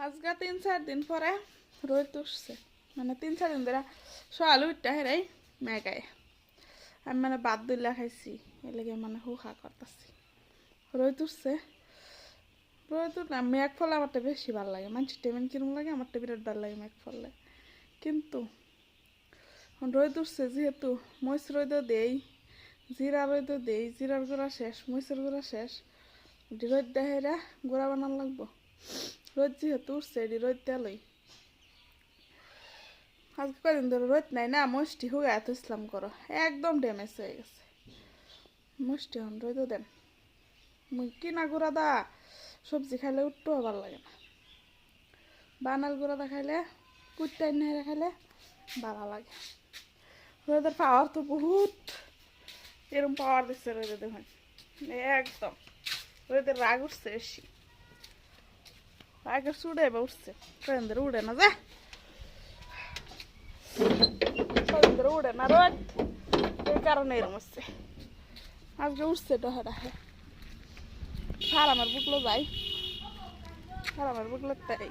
আজকে 3-4 দিন পরে রোদ উঠছে, মানে 3-4 দিন ধরে সকালে উঠতে হেরাই মেঘায় আমি মানে বাদ দিলে খাইছি এলাকে মানে হুহা করতেছি। রোদ উঠছে, রোদ উঠ না মেঘ ফলে আমারটা বেশি ভালো লাগে, মানুষের টেমেন কিরম লাগে আমারটা বিরাট ভালো লাগে মেঘ ফলে। কিন্তু রোদ উঠছে যেহেতু মরিচ রোদও দেই, জিরা রোদও দেই, জিরার গুঁড়া শেষ, মরিচের গুঁড়া শেষ, রোদ দেহেরা গুঁড়া বানান লাগবো। রোদ যেহেতু উঠছে এটি রোদ দেলই। আজকে কদিন ধরে রোদ নাই না, মুষ্টি হুগা এত ইসলাম করো একদম ড্যামেজ হয়ে গেছে মুষ্টি। হন রোদও দেন কিনা গুঁড়া দা সবজি খাইলে উঠতেও ভালো লাগে না, বানাল গুঁড়া দা খাইলে কুটটাই নেড়ে খাইলে ভালো লাগে। রোদের পাওয়ার তো বহুত, এরকম পাওয়ার দিচ্ছে রোদে দেখুন একদম। রোদের রাগ উঠছে বেশি, রাগের চুড়ে এবার উঠছে, কদিন ধরে উড়ে না যা, কদিন ধরে উড়ে না রোদ, এই কারণে এরকম হচ্ছে। আজকে উঠছে ডহে ডাহে আর আমার বুকলো যাই, আর আমার বুকলো তাই